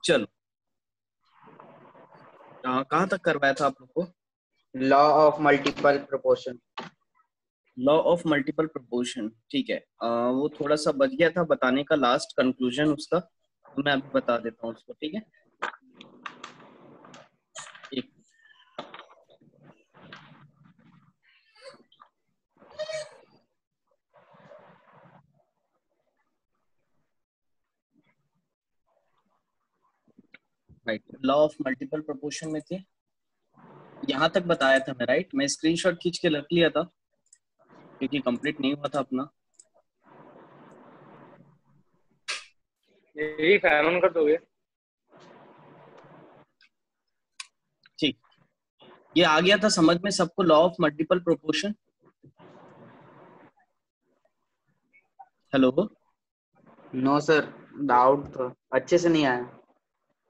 चलो, कहाँ तक करवाया था आप लोग को? Law of multiple proportion. Law of multiple proportion, ठीक है। वो थोड़ा सा बच गया था बताने का, लास्ट कंक्लूजन उसका, तो मैं अभी बता देता हूँ उसको, ठीक है। एक right, law of multiple proportion में थे, यहाँ तक बताया था मैं, राइट। मैं स्क्रीनशॉट खींच के रख लिया था क्योंकि कंप्लीट नहीं हुआ था अपना। यही फैन ऑन कर दोगे? ठीक, ये आ गया था समझ में सबको, law of multiple proportion? Hello? No sir, doubt तो अच्छे से नहीं आया।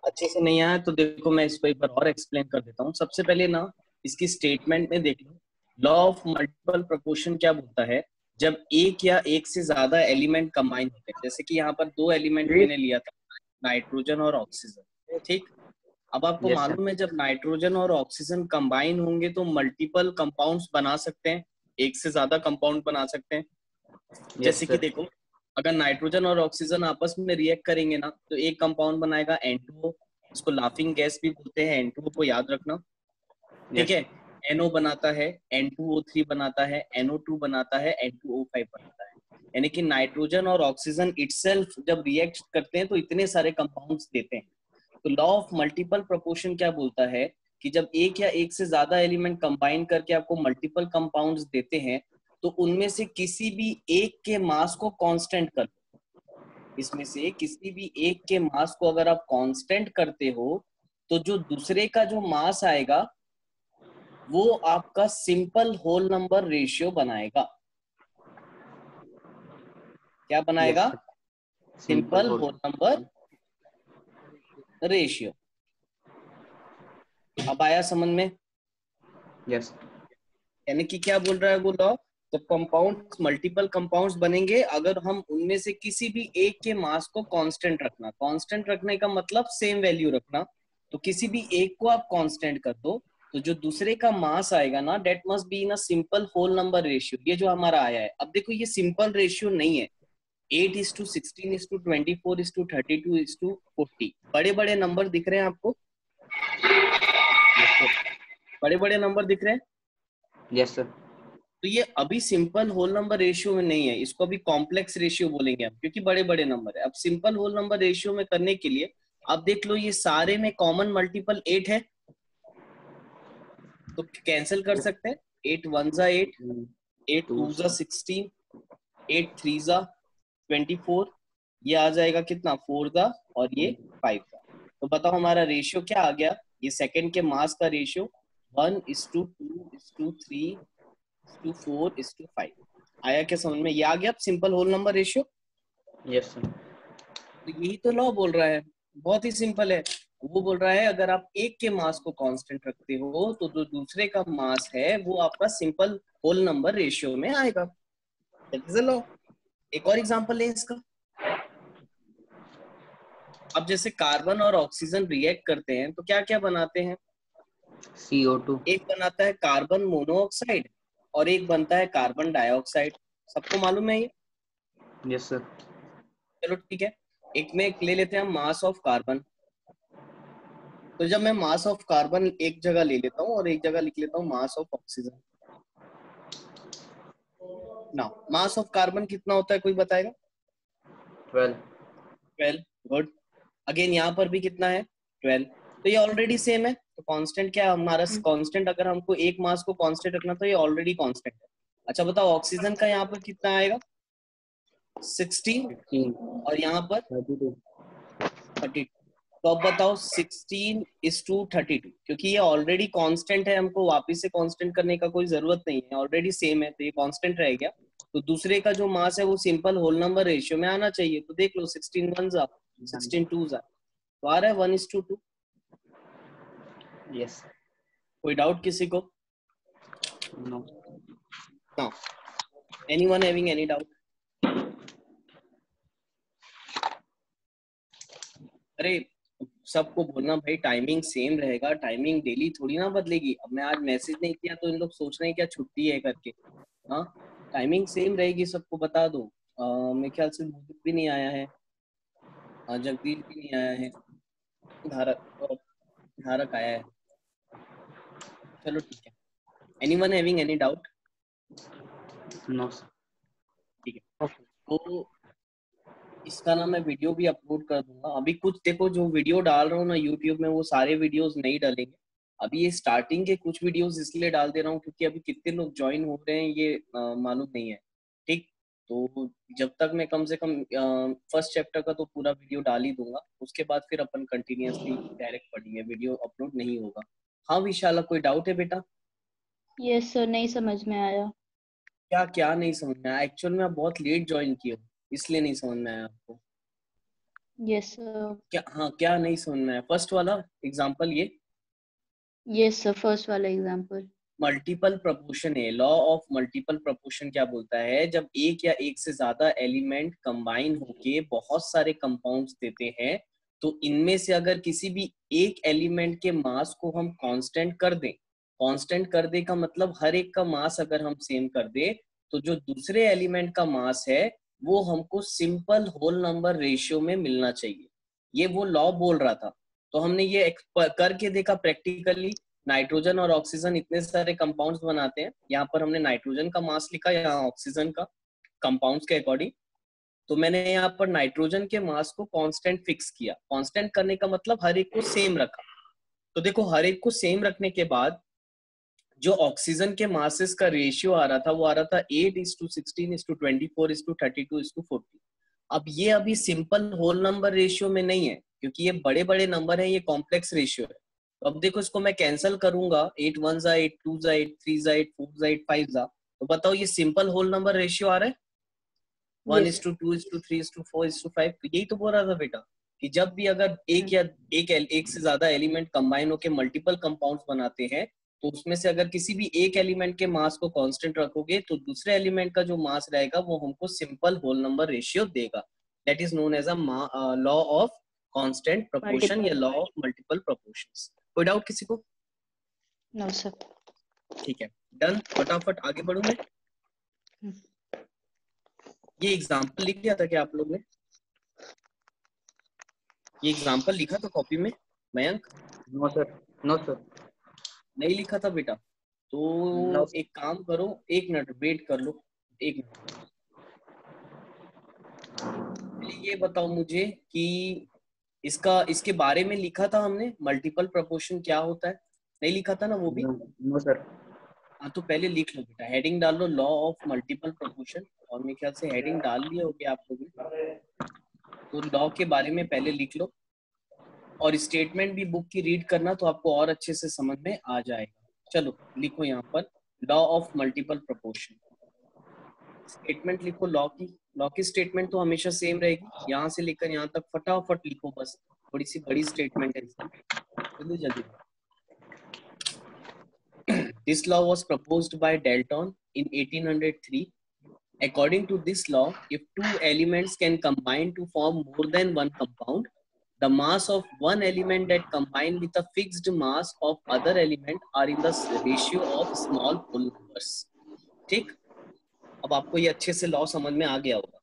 अच्छे से नहीं आया तो देखो मैं इसको एक बार और एक्सप्लेन कर देता हूँ। सबसे पहले ना इसकी स्टेटमेंट में देख लो, लॉ ऑफ मल्टीपल प्रोपोर्शन क्या बोलता है, जब एक या एक से ज्यादा एलिमेंट कंबाइन होते हैं, जैसे कि यहाँ पर दो एलिमेंट मैंने लिया था, नाइट्रोजन और ऑक्सीजन, ठीक। अब आपको यस सर। मालूम है जब नाइट्रोजन और ऑक्सीजन कंबाइन होंगे तो मल्टीपल कंपाउंड्स बना सकते हैं, एक से ज्यादा कंपाउंड बना सकते हैं। यस जैसे कि सर। देखो, अगर नाइट्रोजन और ऑक्सीजन आपस में रिएक्ट करेंगे ना तो एक कंपाउंड बनाएगा N2O, इसको लाफिंग गैस भी बोलते हैं, N2O को याद रखना, ठीक यस है। NO बनाता है, N2O3 बनाता है, NO2 बनाता है, N2O5 बनाता है। यानी कि नाइट्रोजन और ऑक्सीजन इटसेल्फ जब रिएक्ट करते हैं तो इतने सारे कंपाउंड्स देते हैं। तो लॉ ऑफ मल्टीपल प्रोपोर्शन क्या बोलता है कि जब एक या एक से ज्यादा एलिमेंट कंबाइन करके आपको मल्टीपल कंपाउंड्स देते हैं तो उनमें से किसी भी एक के मास को कांस्टेंट कर, इसमें से किसी भी एक के मास को अगर आप कांस्टेंट करते हो तो जो दूसरे का जो मास आएगा वो आपका सिंपल होल नंबर रेशियो बनाएगा। क्या यस बनाएगा? Sir. Simple simple whole. Whole number ratio. अब आया समझ में? यस। यानी कि क्या बोल रहा है वो लॉ, जब कंपाउंड मल्टीपल कंपाउंड्स बनेंगे अगर हम उनमें से किसी भी एक के मास को कांस्टेंट रखना, कांस्टेंट रखने का मतलब सेम वैल्यू रखना, तो किसी भी एक को आप कांस्टेंट कर दो तो जो दूसरे का मास आएगा ना that must be in a simple whole number ratio. ये जो हमारा आया है, अब देखो ये सिंपल रेशियो नहीं है 8:16:24:32:40, बड़े बड़े नंबर दिख रहे हैं आपको, बड़े बड़े नंबर दिख रहे हैं। Yes sir. तो ये अभी सिंपल होल नंबर रेशियो में नहीं है, इसको अभी कॉम्प्लेक्स रेशियो बोलेंगे हम, क्योंकि बड़े बड़े नंबर है। अब सिंपल होल नंबर रेशियो में करने के लिए आप देख लो ये सारे में कॉमन मल्टीपल 8 है, तो कैंसिल कर सकते हैं। 8 1 जा 8, 8 2 जा 16, 8 3 जा 24, ये आ जाएगा कितना 4 जा, और ये 5 जा। तो बताओ हमारा रेशियो क्या आ गया, ये सेकंड के मास का रेशियो 1:2:3:4:5 आया। क्या समझ में? ये आ गया simple whole number ratio. Yes sir. तो यही तो लॉ बोल रहा है, बहुत ही सिंपल है। वो बोल रहा है अगर आप एक के मास को कांस्टेंट रखते हो तो जो दूसरे का मास है वो आपका सिंपल होल नंबर रेशियो में आएगा। That is a law. एक और एग्जांपल लें इसका। अब जैसे कार्बन और ऑक्सीजन रिएक्ट करते हैं तो क्या क्या बनाते हैं? CO2। एक बनाता है कार्बन मोनोऑक्साइड और एक बनता है कार्बन डाइऑक्साइड, सबको मालूम है ये। Yes sir. चलो ठीक है, एक में एक ले लेते हैं हम मास ऑफ कार्बन। तो जब मैं मास ऑफ कार्बन एक जगह ले लेता हूँ और एक जगह लिख लेता हूँ मास ऑफ ऑक्सीजन, ना मास ऑफ कार्बन कितना होता है कोई बताएगा? 12। 12, गुड। अगेन यहाँ पर भी कितना है? 12। तो ये ऑलरेडी सेम है, तो कांस्टेंट क्या है हमारा? कांस्टेंट अगर हमको एक मास को कांस्टेंट रखना तो ये ऑलरेडी कांस्टेंट है। अच्छा बताओ ऑक्सीजन का यहाँ पर कितना आएगा? 16, 15। और यहाँ पर 32। 32। तो अब बताओ 16:32, क्योंकि ये ऑलरेडी कांस्टेंट है, हमको वापस से कांस्टेंट करने का कोई जरूरत नहीं है, ऑलरेडी सेम है, तो ये कांस्टेंट रह गया। तो दूसरे का जो मास है वो सिंपल होल नंबर रेशियो में आना चाहिए। तो देख लो 16 1 जा, 16 2 जा, तो आ रहा है 1:2। यस। कोई डाउट किसी को? No. No. Anyone having any doubt? अरे सबको बोलना भाई टाइमिंग सेम रहेगा, टाइमिंग डेली थोड़ी ना बदलेगी। अब मैं आज मैसेज नहीं किया तो इन लोग सोच रहे हैं क्या छुट्टी है करके। हाँ, टाइमिंग सेम रहेगी, सबको बता दो। मेरे ख्याल से मोहित भी नहीं आया है, जगदीश भी नहीं आया है, धारक धारक आया है। चलो ठीक है। Anyone having any doubt? No sir. ठीक है, तो इसका ना मैं वीडियो भी अपलोड कर दूंगा। अभी कुछ देखो जो वीडियो डाल रहा हूँ ना यूट्यूब में, वो सारे वीडियोस नहीं डालेंगे। अभी ये स्टार्टिंग के कुछ वीडियोस इसलिए डाल दे रहा हूँ क्योंकि अभी कितने लोग ज्वाइन हो रहे हैं ये मालूम नहीं है। ठीक, तो जब तक मैं कम से कम फर्स्ट चैप्टर का तो पूरा वीडियो डाल ही दूंगा, उसके बाद फिर अपन कंटिन्यूअसली डायरेक्ट पढ़ेंगे, वीडियो अपलोड नहीं होगा। हाँ विशाला, कोई डाउट है बेटा? यस सर, नहीं समझ में आया। क्या क्या नहीं समझ में आया? एक्चुअल में आप बहुत लेट ज्वाइन किए हो, इसलिए नहीं समझ में आया आपको। Yes sir. क्या, हाँ क्या नहीं समझ में आया? फर्स्ट वाला एग्जांपल ये यस सर, फर्स्ट वाला एग्जांपल। मल्टीपल प्रोपोर्शन है। लॉ ऑफ मल्टीपल प्रोपोर्शन क्या बोलता है? जब एक या एक से ज्यादा एलिमेंट कंबाइन होके बहुत सारे कंपाउंड्स देते हैं, तो इनमें से अगर किसी भी एक एलिमेंट के मास को हम कांस्टेंट कर दें, कांस्टेंट कर दे का मतलब हर एक का मास अगर हम सेम कर दे, तो जो दूसरे एलिमेंट का मास है वो हमको सिंपल होल नंबर रेशियो में मिलना चाहिए। ये वो लॉ बोल रहा था। तो हमने ये करके देखा प्रैक्टिकली। नाइट्रोजन और ऑक्सीजन इतने सारे कंपाउंड्स बनाते हैं, यहाँ पर हमने नाइट्रोजन का मास लिखा, यहाँ ऑक्सीजन का, कंपाउंड्स के अकॉर्डिंग। तो मैंने यहाँ पर नाइट्रोजन के मास को कांस्टेंट फिक्स किया। कांस्टेंट करने का मतलब हर एक को सेम रखा। तो देखो हर एक को सेम रखने के बाद जो ऑक्सीजन के मासेस का रेशियो आ रहा था वो आ रहा था 8:16:24:32:40। अब ये अभी सिंपल होल नंबर रेशियो में नहीं है क्योंकि ये बड़े बड़े नंबर है, ये कॉम्प्लेक्स रेशियो है। तो अब देखो इसको मैं कैंसिल करूंगा, 8 1 8 2 8 3 8 4 8 5। तो बताओ ये सिंपल होल नंबर रेशियो आ रहा है? One yes is to two is to three is to four is to five. यही तो बोल रहा था बेटा कि जब भी अगर एक या एक से ज्यादा एलिमेंट कंबाइन होकर मल्टीपल कंपाउंड्स बनाते हैं, तो उसमें से अगर किसी भी एक एलिमेंट के मास को कांस्टेंट रखोगे तो दूसरे एलिमेंट का जो मास रहेगा वो हमको सिंपल होल नंबर रेशियो देगा। That is known as a law of constant proportion या multiple. Law of multiple proportions. कोई डाउट किसी को? No sir. ठीक है, डन। फटाफट आगे बढ़ू मैं। ये एग्जाम्पल लिख लिया था क्या आप लोग ने? ये एग्जाम्पल लिखा था कॉपी में Mayank? No sir. No sir. नहीं लिखा था बेटा? नो तो सर। एक काम करो, एक मिनट वेट कर लो, एक मिनट। पहले ये बताओ मुझे कि इसके बारे में लिखा था हमने मल्टीपल प्रोपोर्शन क्या होता है? नहीं लिखा था ना वो भी? No sir. हाँ तो पहले लिख लो बेटा, हेडिंग डाल लो लॉ ऑफ मल्टीपल प्रोपोर्शन। और मेरे ख्याल से हेडिंग डाल लिया होगे आप लोग ने। तो लॉ के बारे में पहले लिख लो, और स्टेटमेंट भी बुक की रीड करना तो आपको और अच्छे से समझ में आ जाएगा। चलो लिखो यहाँ पर law of multiple proportion. Statement लिखो लॉ की। लॉ की स्टेटमेंट तो हमेशा सेम रहेगी, यहाँ से लेकर यहाँ तक फटाफट लिखो बस। थोड़ी सी बड़ी स्टेटमेंट है इसकी, जल्दी जल्दी। This law was proposed by Dalton in 1803. According to this law, if two elements can combine to form more than one compound, the mass of one element that combine with a fixed mass of other element are in the ratio of small whole numbers. ठीक, अब आपको ये अच्छे से law समझ में आ गया होगा।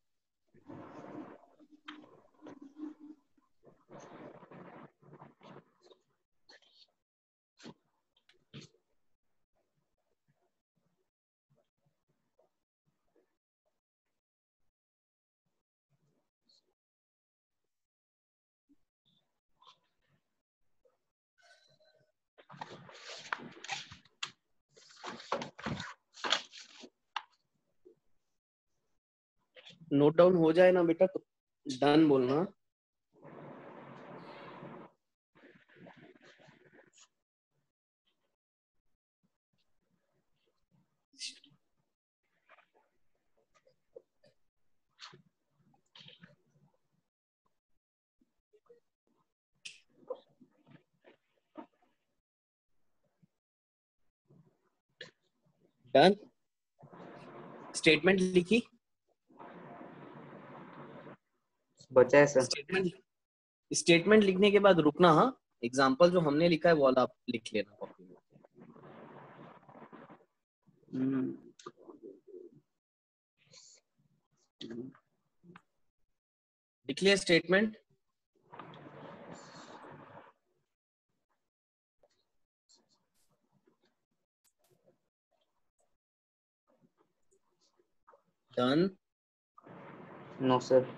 नोट डाउन हो जाए ना बेटा तो डन बोलना। डन, स्टेटमेंट लिखी? बचा है सर। स्टेटमेंट स्टेटमेंट लिखने के बाद रुकना, हाँ, एग्जाम्पल जो हमने लिखा है वो वाला आप लिख लेना कॉपी में। लिख लिया statement? Done? No sir.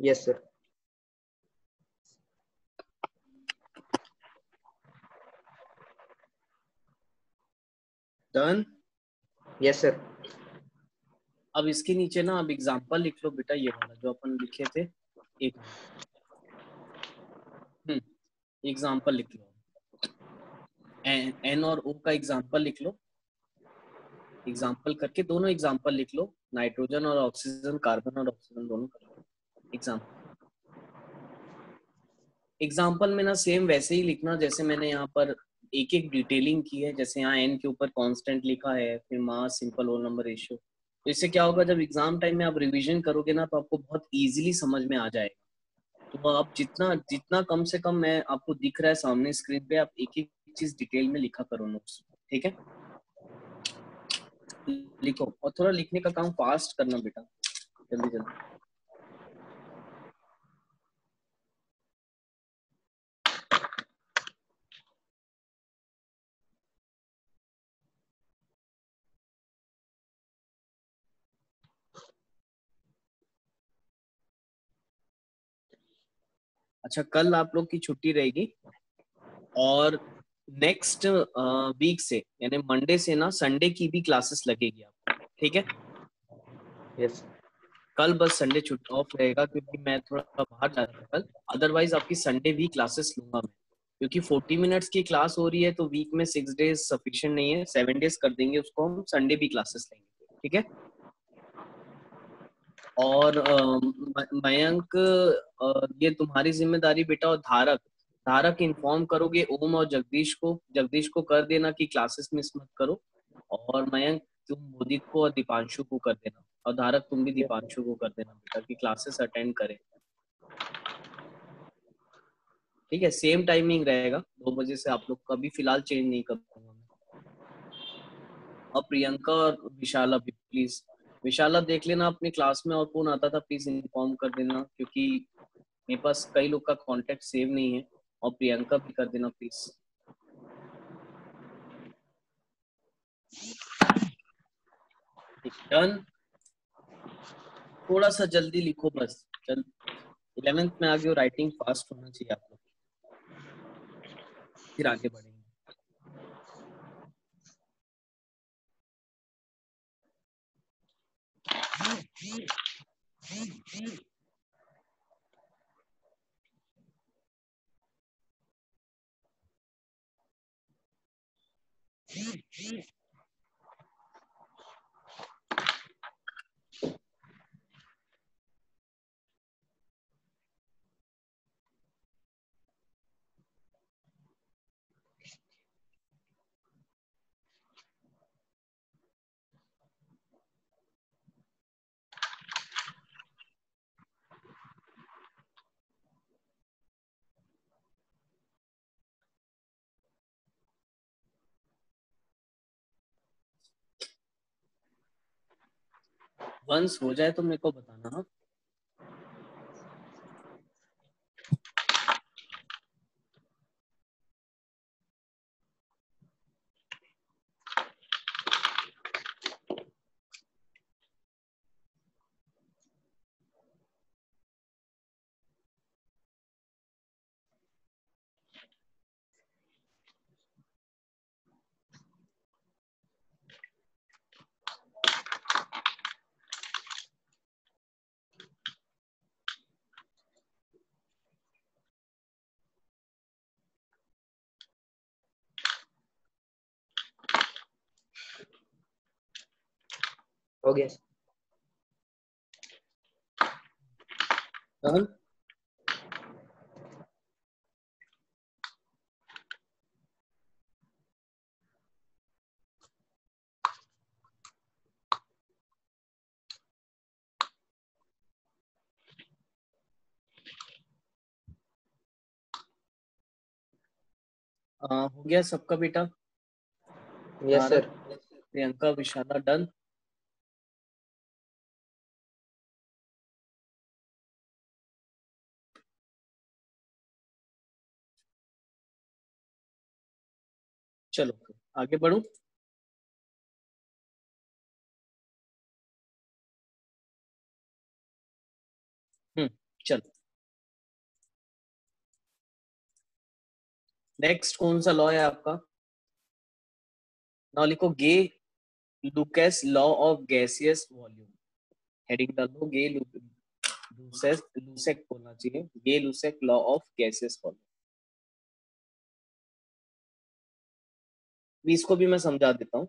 Yes sir. Done? Yes sir. अब इसके नीचे ना अब एग्जाम्पल लिख लो बेटा, ये वाला जो अपन लिखे थे। एक एग्जाम्पल लिख लो, एन और ओ का एग्जाम्पल लिख लो। एग्जाम्पल करके दोनों एग्जाम्पल लिख लो, नाइट्रोजन और ऑक्सीजन, कार्बन और ऑक्सीजन दोनों कर लो एग्जाम्पल। एग्जाम्पल में ना सेम वैसे ही लिखना जैसे मैंने यहाँ पर एक एक डिटेलिंग की है। जैसे यहाँ एन के ऊपर कांस्टेंट लिखा है, फिर मास, सिंपल होल नंबर रेशियो। तो इससे क्या होगा, जब एग्जाम टाइम में आप रिवीजन करोगे ना तो आपको बहुत इजीली समझ में आ जाएगा। तो आप जितना जितना कम से कम मैं आपको दिख रहा है सामने स्क्रीन पे, आप एक एक चीज डिटेल में लिखा करो नोट्स, ठीक है? लिखो और थोड़ा लिखने का काम फास्ट करना बेटा, जल्दी जल्दी। अच्छा, कल आप लोग की छुट्टी रहेगी और नेक्स्ट वीक से यानी मंडे से ना संडे की भी क्लासेस लगेगी आपको, ठीक है? यस। कल बस संडे छुट्टी ऑफ रहेगा क्योंकि मैं थोड़ा बाहर जा रहा था कल। अदरवाइज आपकी संडे भी क्लासेस लूंगा मैं, क्योंकि 40 मिनट्स की क्लास हो रही है तो वीक में 6 डेज सफिशिएंट नहीं है, 7 डेज कर देंगे उसको, हम संडे भी क्लासेस लेंगे, ठीक है? और मयंक, ये तुम्हारी जिम्मेदारी बेटा। और धारक, धारक इन्फॉर्म करोगे ओम और जगदीश को, जगदीश को कर देना कि क्लासेस मिस मत करो। और मयंक तुम मोदित को और दीपांशु को कर देना, और धारक तुम भी दीपांशु को कर देना बेटा कि क्लासेस अटेंड करें, ठीक है? सेम टाइमिंग रहेगा 2 बजे से आप लोग का भी फिलहाल चेंज नहीं करूंगा मैं। और प्रियंका और विशाला भी प्लीज, विशाला देख लेना अपनी क्लास में और कौन आता था प्लीज इन्फॉर्म कर देना, क्योंकि मेरे पास कई लोग का कांटेक्ट सेव नहीं है। और प्रियंका भी कर देना प्लीज। डन? थोड़ा सा जल्दी लिखो बस, चल 11th में आ गए हो, राइटिंग फास्ट होना चाहिए आप लोग, फिर आगे बढ़ेंगे। वंस हो जाए तो मेरे को बताना, हाँ? हो गया सर। Done? हो गया सबका बेटा? Yes sir. Priyanka, Vishala, done? चलो आगे बढ़ो। चलो नेक्स्ट कौन सा लॉ है आपका? नाउ लिखो गे लुकेस law of gaseous volume. Heading डाल दो गे लुसेक बोलना चाहिए, Gay Lussac law of gaseous volume. इसको भी मैं समझा देता हूँ।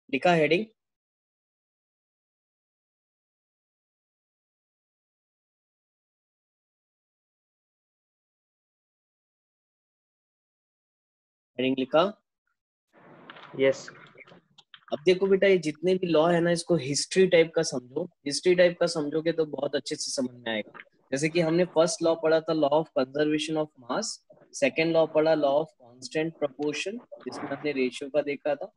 लिखा हेडिंग? हेडिंग लिखा? यस। अब देखो बेटा, ये जितने भी लॉ है ना, इसको हिस्ट्री टाइप का समझो। हिस्ट्री टाइप का समझोगे तो बहुत अच्छे से समझ में आएगा। जैसे कि हमने फर्स्ट लॉ पढ़ा था law of conservation of mass, second law पढ़ा लॉ ऑफ कांस्टेंट प्रोपोर्शन, जिसमें हमने रेशियो का देखा था,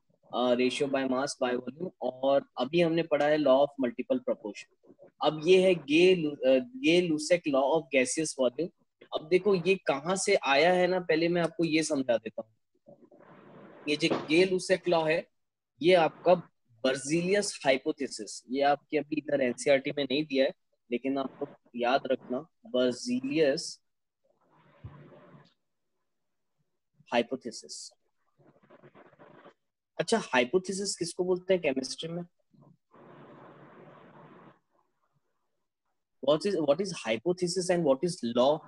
ratio by mass by volume, और अभी हमने पढ़ा है लॉ ऑफ मल्टीपल प्रोपोर्शन। अब ये है गे Lussac law of gaseous volume. अब देखो ये कहाँ से आया है ना, पहले मैं आपको ये समझा देता हूँ। ये जो गे लुसेक लॉ है, ये आपका बर्जीलियस हाइपोथेसिस, ये आपके अभी इधर एनसीईआरटी में नहीं दिया है, लेकिन आप लोग याद रखना बर्जीलियस हाइपोथेसिस। अच्छा, हाइपोथेसिस किसको बोलते हैं केमिस्ट्री में? What is hypothesis and what is law?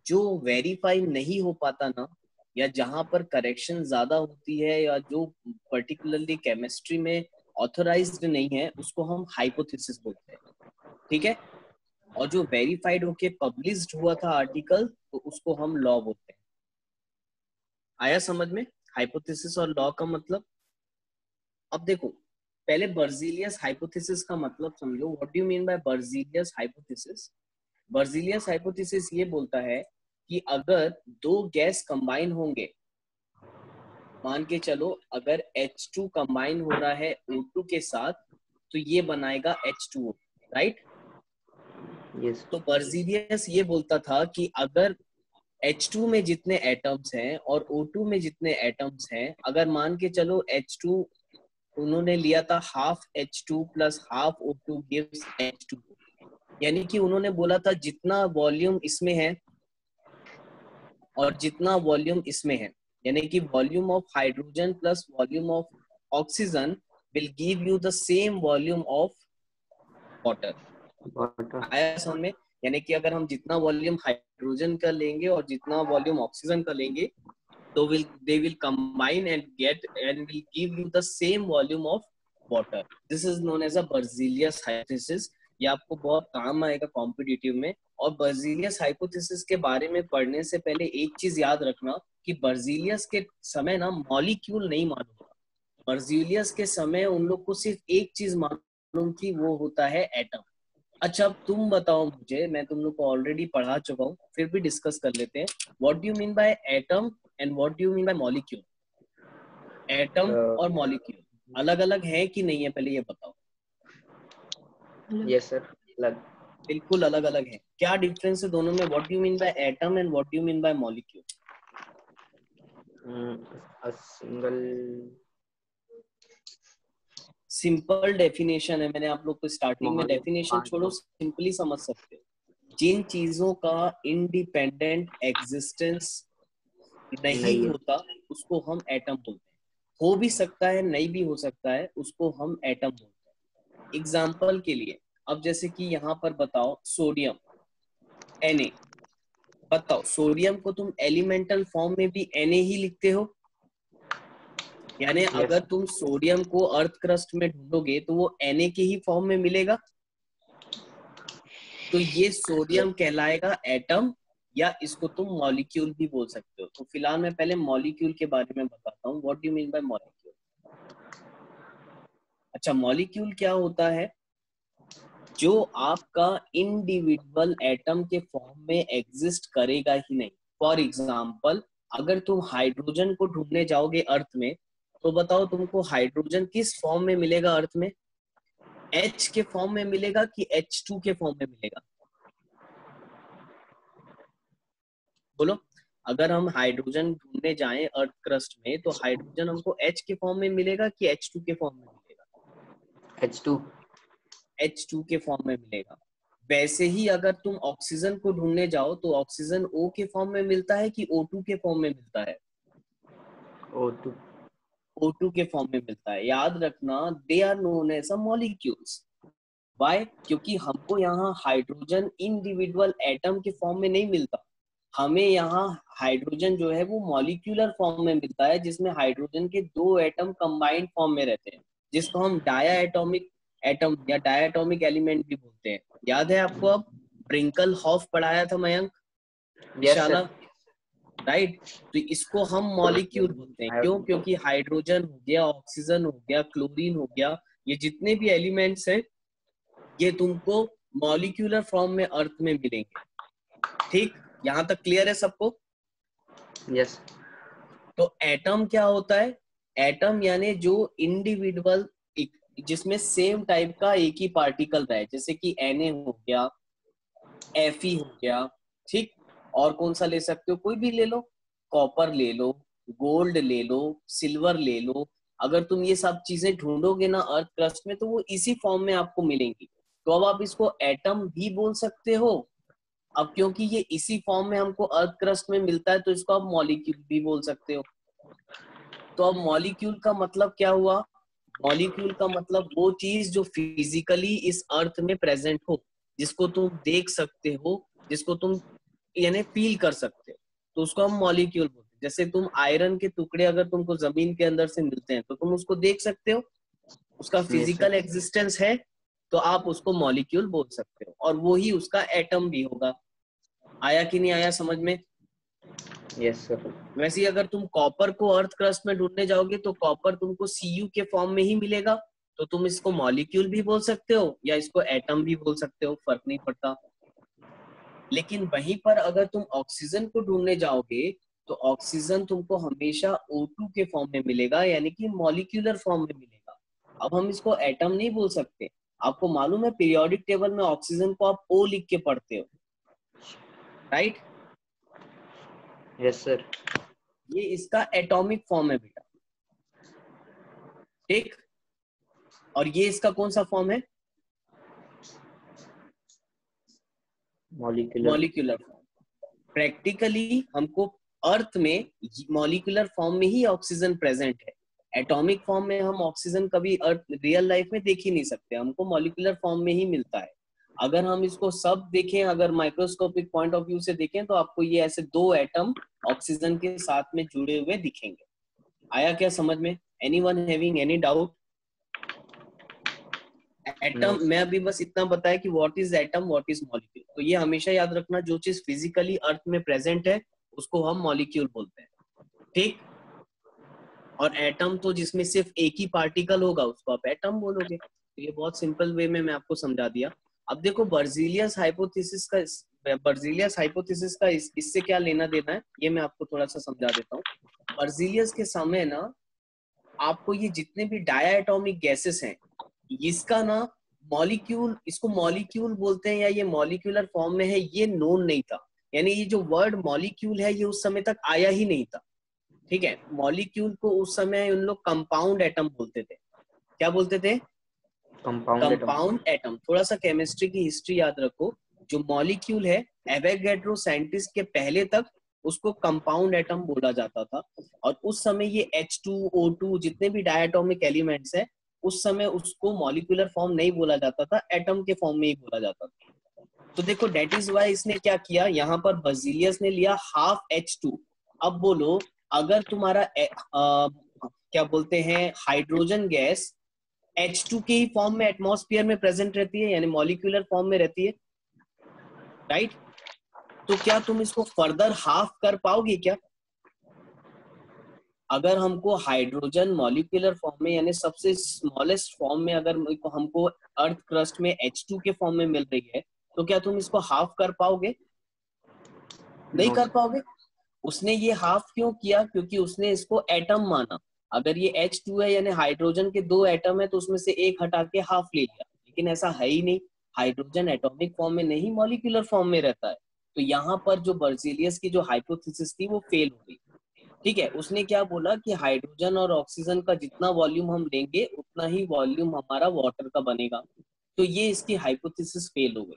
जो वेरीफाई नहीं हो पाता ना, या जहां पर करेक्शन ज्यादा होती है, या जो पर्टिकुलरली केमिस्ट्री में ऑथराइज्ड नहीं है, उसको हम हाइपोथेसिस बोलते हैं। ठीक है? और जो वेरीफाइड होके पब्लिश्ड हुआ था आर्टिकल, तो उसको हम लॉ बोलते हैं। आया समझ में हाइपोथेसिस और लॉ का मतलब? अब देखो, पहले बर्जीलियस हाइपोथेसिस का मतलब समझो। What do you mean by Berzelius hypothesis? Berzelius hypothesis ये बोलता है कि अगर दो गैस कंबाइन होंगे, मान के चलो अगर H2 कंबाइन हो रहा है O2 के साथ, तो ये बनाएगा H2O, राइट? यस। तो बर्जीलियस ये बोलता था कि अगर H2 में जितने एटम्स हैं और O2 में जितने एटम्स हैं, अगर मान के चलो H2 उन्होंने लिया था half H2 plus half O2 gives H2, यानी कि उन्होंने बोला था जितना वॉल्यूम इसमें है और जितना वॉल्यूम इसमें है, यानी कि volume of hydrogen plus volume of oxygen will give you the same volume of water. आया समझ में? यानी कि अगर हम जितना वॉल्यूम हाइड्रोजन का लेंगे और जितना वॉल्यूम ऑक्सीजन का लेंगे, तो they will combine and will give you the same volume of water. This is known as a Berzelius hypothesis. ये आपको बहुत काम आएगा कॉम्पिटिटिव में। और बर्जीलियस हाइपोथेसिस के बारे में पढ़ने से पहले एक चीज याद रखना कि बर्जीलियस के समय ना मॉलिक्यूल नहीं मालूम था। बर्जीलियस के समय उन लोग को सिर्फ एक चीज मालूम थी, वो होता है एटम। अच्छा, अब तुम बताओ मुझे, मैं तुम लोग को ऑलरेडी पढ़ा चुका हूँ, फिर भी डिस्कस कर लेते हैं। What do you mean by atom and what do you mean by molecule? Atom और मॉलिक्यूल अलग अलग है कि नहीं है, पहले ये बताओ। यस सर, अलग। बिल्कुल अलग अलग है। क्या डिफरेंस है दोनों में? What do you mean by atom and what do you mean by molecule? Single. Simple definition है, मैंने आप लोग को स्टार्टिंग में डेफिनेशन छोड़ो, सिंपली समझ सकते हो। जिन चीजों का इंडिपेंडेंट एग्जिस्टेंस नहीं होता, उसको हम एटम बोलते हैं। हो भी सकता है, नहीं भी हो सकता है, उसको हम एटम बोलते हैं। एग्जाम्पल के लिए, अब जैसे कि यहाँ पर बताओ सोडियम Na, बताओ, सोडियम को तुम एलिमेंटल फॉर्म में भी Na ही लिखते हो, यानी Yes. अगर तुम सोडियम को अर्थ क्रस्ट में ढूंढोगे तो वो Na के ही फॉर्म में मिलेगा, तो ये सोडियम कहलाएगा एटम, या इसको तुम मॉलिक्यूल भी बोल सकते हो। तो फिलहाल मैं पहले मॉलिक्यूल के बारे में बताता हूँ, what do you mean by molecule. अच्छा, मॉलिक्यूल क्या होता है, जो आपका इंडिविजुअल एटम के फॉर्म में एग्जिस्ट करेगा ही नहीं। फॉर एग्जाम्पल, अगर तुम हाइड्रोजन को ढूंढने जाओगे अर्थ में, तो बताओ तुमको हाइड्रोजन किस फॉर्म में मिलेगा अर्थ में? H के फॉर्म में मिलेगा कि H2 के फॉर्म में मिलेगा? बोलो, अगर हम हाइड्रोजन ढूंढने जाएं अर्थ क्रस्ट में, तो हाइड्रोजन हमको H के फॉर्म में मिलेगा कि H2 के फॉर्म में मिलेगा? H2. H2 के फॉर्म में मिलेगा। वैसे ही अगर तुम ऑक्सीजन को ढूंढने जाओ तो ऑक्सीजन O के फॉर्म में मिलता है कि O2 के फॉर्म में मिलता है? O2. O2 के फॉर्म में मिलता है। याद रखना, they are known as a molecules. Why? क्योंकि हमको यहाँ हाइड्रोजन इंडिविजुअल एटम के फॉर्म में नहीं मिलता, हमें यहाँ हाइड्रोजन जो है वो मॉलिक्यूलर फॉर्म में मिलता है, जिसमें हाइड्रोजन के दो एटम कंबाइंड फॉर्म में रहते हैं, जिसको हम डाया एटॉमिक एटम या डायटोमिक एलिमेंट भी बोलते हैं। याद है आपको? अब ब्रिंकल हॉफ पढ़ाया था मयंक, Yes, विशाला, sir. राइट? तो इसको हम मॉलिक्यूल बोलते हैं। क्यों? क्योंकि हाइड्रोजन हो गया, ऑक्सीजन हो गया, क्लोरीन हो गया, ये जितने भी एलिमेंट्स हैं ये तुमको मॉलिक्यूलर फॉर्म में अर्थ में मिलेंगे। ठीक, यहाँ तक क्लियर है सबको? Yes. तो एटम क्या होता है? एटम यानी जो इंडिविजुअल, जिसमें सेम टाइप का एक ही पार्टिकल रहे, जैसे कि Na हो गया, Fe हो गया, ठीक। और कौन सा ले सकते हो? कोई भी ले लो, कॉपर ले लो, गोल्ड ले लो, सिल्वर ले लो। अगर तुम ये सब चीजें ढूंढोगे ना अर्थ क्रस्ट में, तो वो इसी फॉर्म में आपको मिलेंगी। तो अब आप इसको एटम भी बोल सकते हो। अब क्योंकि ये इसी फॉर्म में हमको अर्थ क्रस्ट में मिलता है, तो इसको आप मॉलिक्यूल भी बोल सकते हो। तो अब मॉलिक्यूल का मतलब क्या हुआ? मॉलिक्यूल का मतलब वो चीज जो फिजिकली इस अर्थ में प्रेजेंट हो, जिसको तुम देख सकते हो, जिसको तुम यानी फील कर सकते हो, तो उसको हम मॉलिक्यूल बोलते हैं। जैसे तुम आयरन के टुकड़े अगर तुमको जमीन के अंदर से मिलते हैं, तो तुम उसको देख सकते हो, उसका फिजिकल एग्जिस्टेंस है, तो आप उसको मॉलिक्यूल बोल सकते हो, और वो ही उसका एटम भी होगा। आया कि नहीं आया समझ में? Yes, sir. वैसे ही अगर तुम कॉपर को अर्थ क्रस्ट में ढूंढने जाओगे, तो कॉपर तुमको Cu के फॉर्म में ही मिलेगा, तो तुम इसको मॉलिक्यूल भी बोल सकते हो या इसको एटम भी बोल सकते हो, फर्क नहीं पड़ता। लेकिन वहीं पर अगर तुम ऑक्सीजन को ढूंढने जाओगे, तो ऑक्सीजन तुमको हमेशा O2 के फॉर्म में मिलेगा, यानी कि मॉलिक्यूलर फॉर्म में मिलेगा। अब हम इसको एटम नहीं बोल सकते। आपको मालूम है पीरियोडिक टेबल में ऑक्सीजन को आप O लिख के पढ़ते हो, राइट? Yes, sir. ये इसका एटॉमिक फॉर्म है बेटा, ठीक। और ये इसका कौन सा फॉर्म है? Molecular. Molecular form. प्रैक्टिकली हमको अर्थ में मॉलिक्यूलर फॉर्म में ही ऑक्सीजन प्रेजेंट है। एटॉमिक फॉर्म में हम ऑक्सीजन कभी अर्थ रियल लाइफ में देख ही नहीं सकते, हमको मॉलिक्यूलर फॉर्म में ही मिलता है। अगर हम इसको सब देखें, अगर माइक्रोस्कोपिक पॉइंट ऑफ व्यू से देखें, तो आपको ये ऐसे दो एटम ऑक्सीजन के साथ में जुड़े हुए दिखेंगे। आया क्या समझ में? Anyone having any doubt? Atom मैं अभी बस इतना बताया कि what is atom, what is molecule. तो ये हमेशा याद रखना, जो चीज फिजिकली अर्थ में प्रेजेंट है उसको हम मॉलिक्यूल बोलते हैं, ठीक। और एटम तो जिसमें सिर्फ एक ही पार्टिकल होगा उसको आप एटम बोलोगे। तो ये बहुत सिंपल वे में मैं आपको समझा दिया। अब देखो बर्जीलियस हाइपोथेसिस का इससे क्या लेना देना है, ये मैं आपको थोड़ा सा समझा देता हूँ। बर्जीलियस के समय ना आपको ये जितने भी डायटोमिक गैसेस हैं, इसका ना मॉलिक्यूल, इसको मॉलिक्यूल बोलते हैं या ये मॉलिक्यूलर फॉर्म में है, ये नोन नहीं था। यानी ये जो वर्ड मॉलिक्यूल है ये उस समय तक आया ही नहीं था, ठीक है। मॉलिक्यूल को उस समय उन लोग कंपाउंड एटम बोलते थे। क्या बोलते थे? Compound atom. थोड़ा सा केमिस्ट्री की हिस्ट्री याद रखो। जो मॉलिक्यूल है, एवोगैड्रो साइंटिस्ट के पहले तक उसको कंपाउंड एटम बोला जाता था। और उस समय ये H2O2 जितने भी डायटोमिक एलिमेंट्स है, उस समय उसको मॉलिक्यूलर फॉर्म नहीं बोला जाता था, एटम के फॉर्म में ही बोला जाता था। तो देखो दैट इज वाई इसने क्या किया, यहाँ पर बर्जीलियस ने लिया हाफ H2। अब बोलो अगर तुम्हारा क्या बोलते हैं हाइड्रोजन गैस H2 के ही फॉर्म में एटमॉस्फेयर में प्रेजेंट रहती है, यानी मॉलिक्यूलर फॉर्म में रहती है, राइट? तो क्या तुम इसको फर्दर हाफ कर पाओगे क्या? अगर हमको हाइड्रोजन मॉलिक्यूलर फॉर्म में यानी सबसे स्मॉलेस्ट फॉर्म में अगर हमको अर्थ क्रस्ट में H2 के फॉर्म में मिल रही है, तो क्या तुम इसको हाफ कर पाओगे? नहीं कर पाओगे। उसने ये हाफ क्यों किया? क्योंकि उसने इसको एटम माना। अगर ये H2 है यानी हाइड्रोजन के 2 एटम है तो उसमें से एक हटा के हाफ ले लिया, लेकिन ऐसा है ही नहीं। हाइड्रोजन एटॉमिक फॉर्म में नहीं मॉलिक्यूलर फॉर्म में रहता है। तो यहाँ पर जो बर्जीलियस की जो हाइपोथेसिस थी वो फेल हो गई। ठीक है, उसने क्या बोला कि हाइड्रोजन और ऑक्सीजन का जितना वॉल्यूम हम लेंगे उतना ही वॉल्यूम हमारा वाटर का बनेगा। तो ये इसकी हाइपोथेसिस फेल हो गई।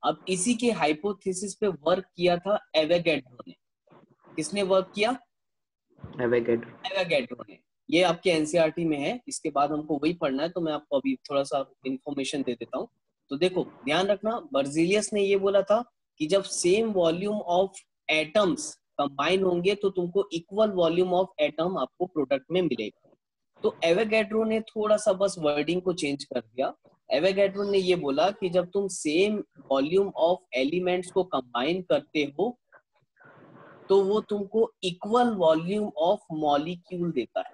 अब इसी के हाइपोथेसिस पे वर्क किया था एवोगैड्रो ने। किसने वर्क किया? एवोगैड्रो ने। ये आपके एनसीईआरटी में है, इसके बाद हमको वही पढ़ना है, तो मैं आपको अभी थोड़ा सा इंफॉर्मेशन दे देता हूँ। तो देखो ध्यान रखना, बर्जीलियस ने ये बोला था कि जब same volume of atoms combine होंगे तो तुमको इक्वल वॉल्यूम ऑफ एटम आपको प्रोडक्ट में मिलेगा। तो एवोगैड्रो ने थोड़ा सा बस वर्डिंग को चेंज कर दिया। एवोगैड्रो ने ये बोला कि जब तुम सेम वॉल्यूम ऑफ एलिमेंट्स को कंबाइन करते हो तो वो तुमको इक्वल वॉल्यूम ऑफ मॉलिक्यूल देता है।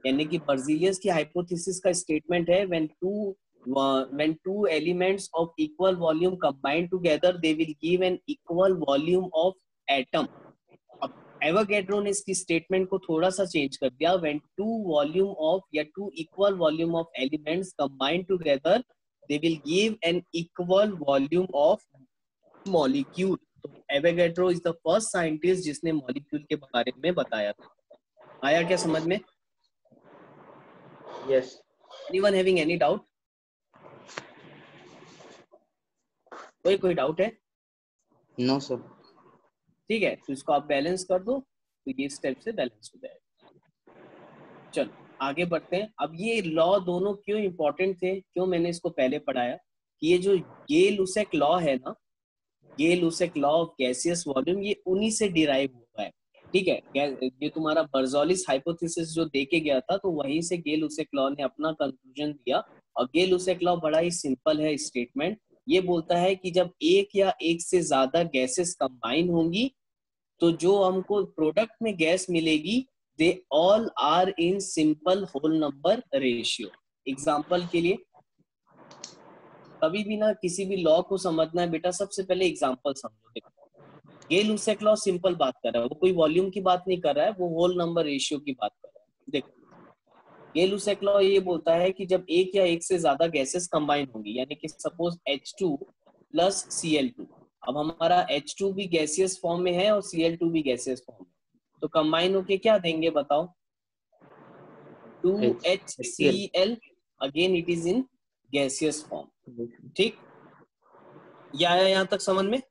यानी कि बर्जीलियस की हाइपोथेसिस का स्टेटमेंट है when two elements of equal volume combine together they will give an equal volume of atom। अब एवोगैड्रो ने इसकी स्टेटमेंट को थोड़ा सा चेंज कर दिया, when two equal volume of elements combine together they will give an equal volume of molecule। तो Avogadro is the first scientist जिसने मॉलिक्यूल के बारे में बताया था। आया क्या समझ में? Yes. Anyone having any doubt? कोई डाउट है? No sir. ठीक है, तो इसको आप बैलेंस कर दो तो ये स्टेप से बैलेंस हो जाएगा। चलो आगे बढ़ते हैं। अब ये लॉ दोनों क्यों इंपॉर्टेंट थे, क्यों मैंने इसको पहले पढ़ाया कि ये जो गे-लुसेक लॉ है ना, गे-लुसेक लॉ ऑफ गैसियस वॉल्यूम, ये उन्हीं से डिराइव हुआ है। ठीक है, ये तुम्हारा बर्जोलिस हाइपोथेसिस जो देके गया था तो वहीं से गे-लुसेक लॉ ने अपना कंक्लूजन दिया। और गे-लुसेक लॉ बड़ा ही सिंपल है स्टेटमेंट। ये बोलता है कि जब एक या एक से ज्यादा गैसेस कंबाइन होंगी तो जो हमको प्रोडक्ट में गैस मिलेगी they all are in simple whole number ratio. Example के लिए कभी भी ना किसी भी लॉ को समझना है बेटा, सबसे पहले एग्जाम्पल समझो। देखो गे-लुसेक लॉ सिंपल बात कर रहा है, वो कोई वॉल्यूम की बात नहीं कर रहा है, वो होल नंबर रेशियो की बात कर रहा है। देखो गे-लुसेक लॉ ये बोलता है कि जब एक या एक से ज्यादा गैसेस कंबाइन होंगी, यानी कि सपोज H2 प्लस Cl2। अब हमारा H2 भी गैसियस फॉर्म में है और Cl2 भी गैसियस फॉर्म में, तो कंबाइन होके क्या देंगे बताओ? 2HCl। Again it is in gaseous form. ठीक, या आया यहाँ तक समझ में?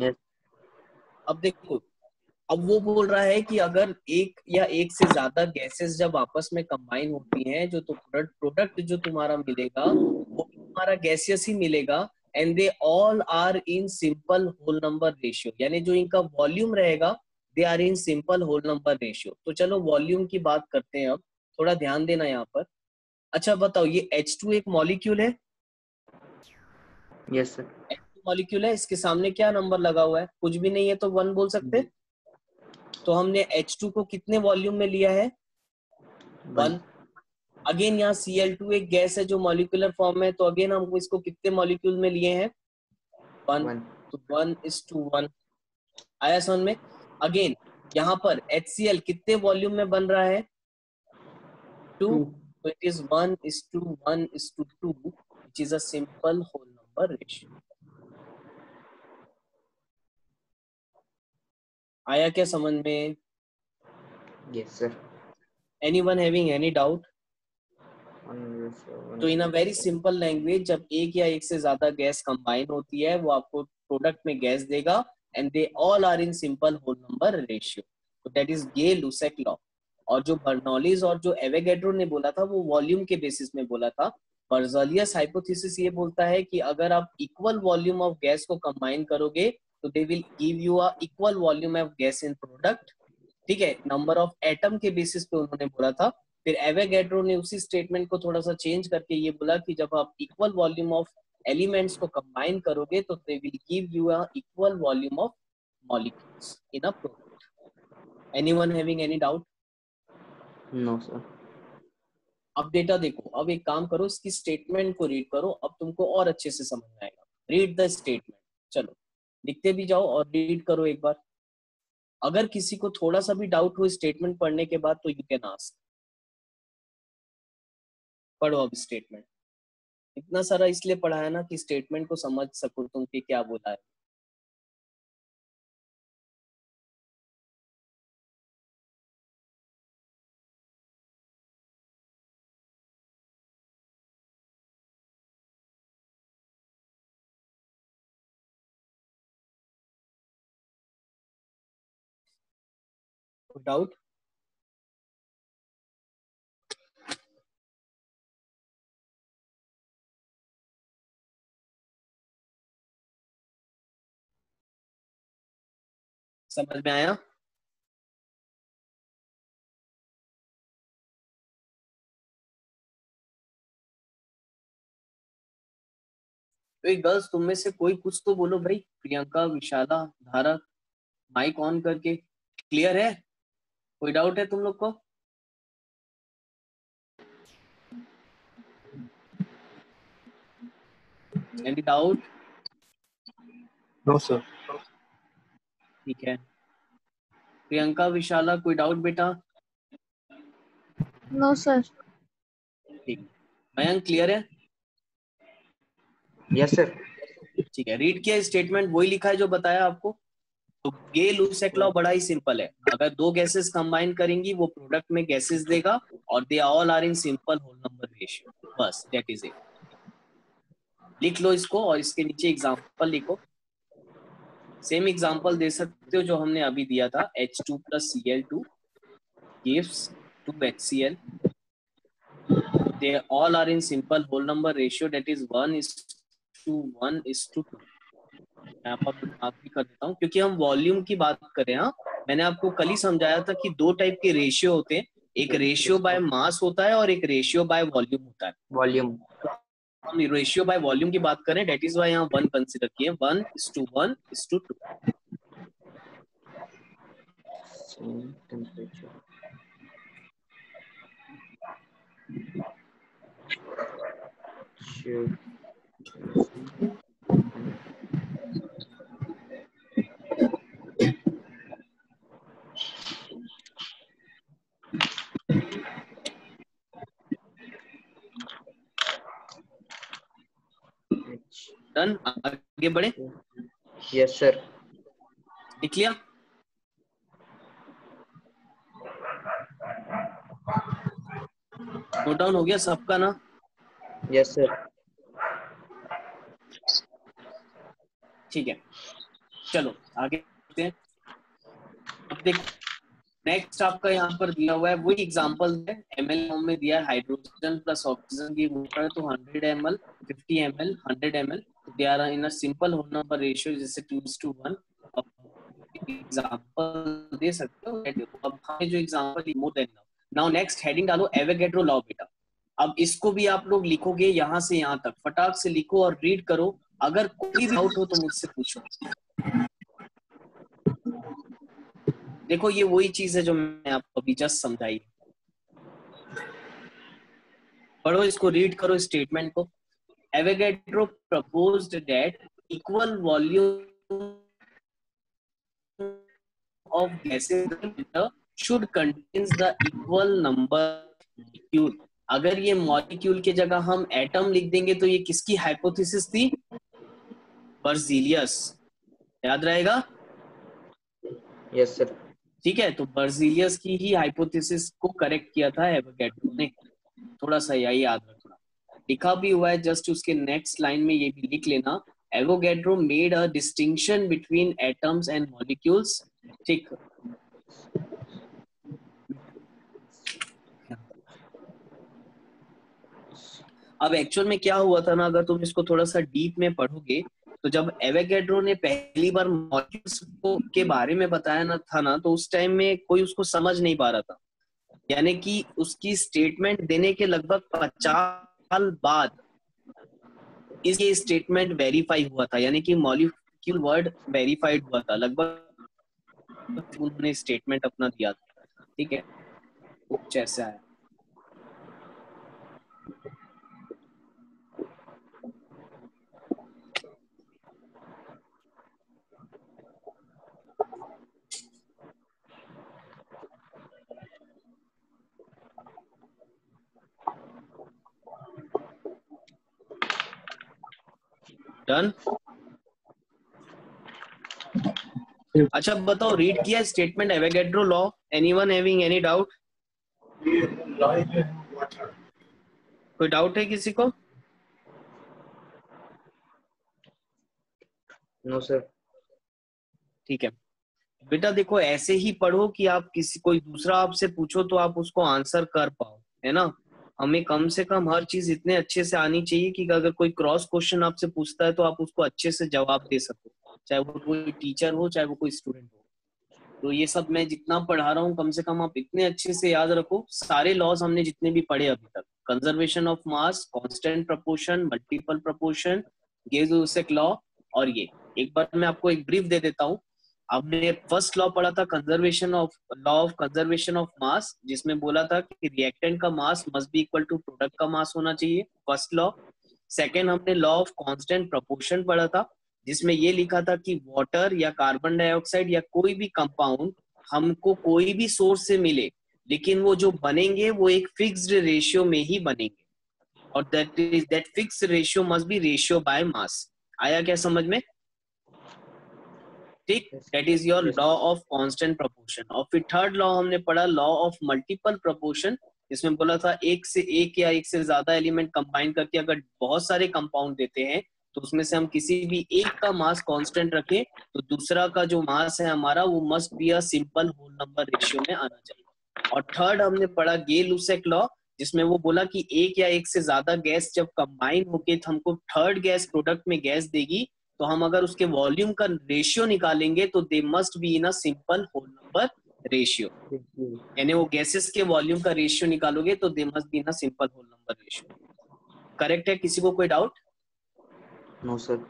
Yes. अब देखो, अब वो बोल रहा है कि अगर एक या एक से ज्यादा गैसेस जब आपस में कंबाइन होती हैं जो तो प्रोडक्ट जो तुम्हारा मिलेगा वो तुम्हारा गैसियस ही मिलेगा। And they all are in simple whole number ratio, यानी जो इनका वॉल्यूम रहेगा they are in simple whole number ratio. तो चलो वॉल्यूम की बात करते हैं, अब थोड़ा ध्यान देना यहाँ पर। अच्छा बताओ, ये H2 एक मॉलिक्यूल है? Yes sir. H2 मॉलिक्यूल है, इसके सामने क्या नंबर लगा हुआ है? कुछ भी नहीं है तो 1 बोल सकते। तो हमने H2 को कितने वॉल्यूम में लिया है? 1। अगेन यहाँ Cl2 एक गैस है जो मॉलिक्यूलर फॉर्म में है, तो अगेन हमको इसको कितने मॉलिक्यूल में लिए हैं? 1। तो 1:1 आया समझ में? अगेन यहाँ पर HCl कितने वॉल्यूम में बन रहा है? 2। तो it is 1:1:2 which is a simple whole number ratio। आया क्या समझ में? Yes sir. Anyone having any doubt? तो इन अ वेरी सिंपल लैंग्वेज, जब एक या एक से ज्यादा गैस कंबाइन होती है वो आपको प्रोडक्ट में गैस देगा and they all are in simple whole number ratio. तो दैट इज गे-लुसेक लॉ। और जो बर्नौलीज और जो एवोगैड्रो ने बोला था वो वॉल्यूम के बेसिस में बोला था। बर्ज़लियस हाइपोथेसिस ये बोलता है कि अगर आप इक्वल वॉल्यूम ऑफ गैस को कंबाइन करोगे तो they will give you a equal volume of gas in product. ठीक है, नंबर ऑफ एटम के बेसिस पे उन्होंने बोला था। फिर एवोगैड्रो ने उसी स्टेटमेंट को थोड़ा सा चेंज करके ये बोला कि जब आप इक्वल वॉल्यूम ऑफ एलिमेंट्स को कंबाइन करोगे तो they will give you a equal volume of molecules in a product. Anyone having any doubt? No sir. अब डेटा देखो, अब एक काम करो, इसकी स्टेटमेंट को रीड करो, अब तुमको और अच्छे से समझ में आएगा। Read the statement. चलो लिखते भी जाओ और रीड करो एक बार। अगर किसी को थोड़ा सा भी डाउट हो स्टेटमेंट पढ़ने के बाद तो यू कैन आस्क। पढ़ो अब स्टेटमेंट। इतना सारा इसलिए पढ़ा है ना कि स्टेटमेंट को समझ सको तुम कि क्या बोला है। डाउट? समझ में आया? तो गर्ल्स तुम में से कोई कुछ तो बोलो भाई। प्रियंका, विशाला, धारा, माइक ऑन करके। क्लियर है? कोई डाउट है तुम लोग को? Any doubt? No sir. ठीक है, प्रियंका, विशाला, कोई डाउट बेटा? No sir. ठीक। मयंक क्लियर है? Yes sir. ठीक है, रीड किया स्टेटमेंट, वही लिखा है जो बताया आपको। तो गे लुसेक लॉ बड़ा ही सिंपल है। अगर दो गैसेस कंबाइन करेंगी वो प्रोडक्ट में गैसेस देगा और they all are in simple whole number ratio. बस दैट इज इट। लिख लो इसको और इसके नीचे एग्जांपल लिखो। सेम एग्जांपल दे सकते हो जो हमने अभी दिया था। H2 plus Cl2 gives 2HCl. They all are in simple whole number ratio, that is 1:1:2। मैं आपको मार्क भी कर देता हूँ क्योंकि हम वॉल्यूम की बात करें। हाँ, मैंने आपको कल ही समझाया था कि दो टाइप के रेशियो होते हैं, एक रेशियो बाय मास होता है और एक रेशियो बाय वॉल्यूम होता है। वॉल्यूम। हम रेशियो बाय वॉल्यूम की बात करें, डेट इज वाई यहाँ 1 कंसिडर किए, 1:1:2। Same temperature. Sure. डन, आगे बढ़े। Yes sir. लिख लिया? नोट डाउन हो गया सबका ना? Yes sir. ठीक है, चलो आगे बढ़ते हैं। अब देखो नेक्स्ट आपका यहाँ पर दिया हुआ है वही एग्जांपल है। ml फॉर्म में दिया है, हाइड्रोजन प्लस ऑक्सीजन की वाटर तो 100 ml, 50 ml, 100 ml, they are in a simple whole number ratio जैसे 2:1। अब एग्जांपल दे सकते हो। देखो अब हमें जो example more than now next heading डालो एवोगैड्रो लॉ बेटा। अब इसको भी आप लोग लिखोगे यहाँ से यहाँ तक, फटाक से लिखो और रीड करो। अगर कोई भी डाउट हो तो मुझसे पूछो। देखो ये वही चीज है जो मैं आपको अभी जस्ट समझाई। पढ़ो इसको, रीड करो स्टेटमेंट को। Avogadro proposed that equal volume of gases should contains the equal number molecule। अगर ये मॉलिक्यूल के जगह हम एटम लिख देंगे तो ये किसकी हाइपोथेसिस थी? बर्जीलियस। याद रहेगा? Yes sir. ठीक है, तो बर्जीलियस की ही हाइपोथेसिस को करेक्ट किया था एवोगैड्रो ने। थोड़ा सा यही याद रखना। लिखा भी हुआ है, जस्ट उसके नेक्स्ट लाइन में ये भी लिख लेना। Avogadro made a distinction between atoms and molecules. ठीक, अब एक्चुअल में क्या हुआ था ना, अगर तुम इसको थोड़ा सा डीप में पढ़ोगे तो जब एवोगैड्रो ने पहली बार मॉलिक्यूल्स के बारे में बताया ना था ना, तो उस टाइम में कोई उसको समझ नहीं पा रहा था। यानी कि उसकी स्टेटमेंट देने के लगभग 50 साल बाद ये स्टेटमेंट वेरीफाई हुआ था, यानी कि मॉलिक्यूल वर्ड वेरीफाइड हुआ था, लगभग उन्होंने स्टेटमेंट अपना दिया था। ठीक है, कुछ ऐसा है। डन। अच्छा बताओ, रीड किया statement Avogadro law? Anyone having any doubt? कोई डाउट है किसी को? No sir. ठीक है बेटा, देखो ऐसे ही पढ़ो कि आप किसी कोई दूसरा आपसे पूछो तो आप उसको आंसर कर पाओ, है ना। हमें कम से कम हर चीज इतने अच्छे से आनी चाहिए कि अगर कोई क्रॉस क्वेश्चन आपसे पूछता है तो आप उसको अच्छे से जवाब दे सको, चाहे वो कोई टीचर हो चाहे वो कोई स्टूडेंट हो। तो ये सब मैं जितना पढ़ा रहा हूँ कम से कम आप इतने अच्छे से याद रखो। सारे लॉज हमने जितने भी पढ़े अभी तक, conservation of mass, constant proportion, multiple proportion, Gay Lussac law, और ये एक बार मैं आपको एक ब्रीफ दे देता हूँ। हमने फर्स्ट लॉ पढ़ा था conservation of law of conservation of mass, जिसमें बोला था कि रिएक्टेंट का mass must be equal to product का मास होना चाहिए, फर्स्ट लॉ। सेकेंड हमने लॉ ऑफ कांस्टेंट प्रपोर्शन पढ़ा था, जिसमें ये लिखा था कि वाटर या कार्बन डाइऑक्साइड या कोई भी कंपाउंड हमको कोई भी सोर्स से मिले, लेकिन वो जो बनेंगे वो एक फिक्स्ड रेशियो में ही बनेंगे, और that fixed ratio must be ratio by mass. आया क्या समझ में? ठीक, that is your law of constant proportion. और फिर थर्ड लॉ हमने पढ़ा लॉ ऑफ मल्टीपल प्रपोर्शन, जिसमें बोला था एक या एक से ज्यादा एलिमेंट कंबाइन करके अगर बहुत सारे कंपाउंड देते हैं तो उसमें से हम किसी भी एक का मास कांस्टेंट रखें तो दूसरा का जो मास है हमारा वो must be a simple whole number ratio में आना चाहिए। और थर्ड हमने पढ़ा गे-लुसेक लॉ, जिसमें वो बोला कि एक या एक से ज्यादा गैस जब कंबाइन होके हमको थर्ड गैस प्रोडक्ट में गैस देगी, तो हम अगर उसके वॉल्यूम का रेशियो निकालेंगे तो they must be in a simple whole number ratio. यानी वो गैसेस के वॉल्यूम का रेशियो निकालोगे तो they must be in a simple whole number ratio. Correct है? किसी को कोई डाउट? No sir.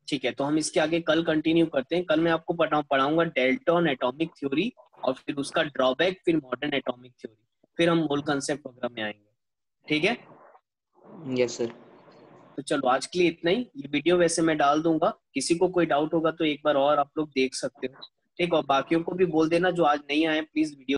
ठीक है, तो हम इसके आगे कल कंटिन्यू करते हैं। कल मैं आपको पढ़ाऊंगा डेल्टन एटॉमिक थ्योरी, और फिर उसका ड्रॉबैक, फिर मॉडर्न एटॉमिक थ्योरी, फिर हम मोल कंसेप्ट वगैरह में आएंगे। ठीक है? Yes sir. तो चलो आज के लिए इतना ही। ये वीडियो वैसे मैं डाल दूंगा, किसी को कोई डाउट होगा तो एक बार और आप लोग देख सकते हो। ठीक, और बाकियों को भी बोल देना जो आज नहीं आए प्लीज वीडियो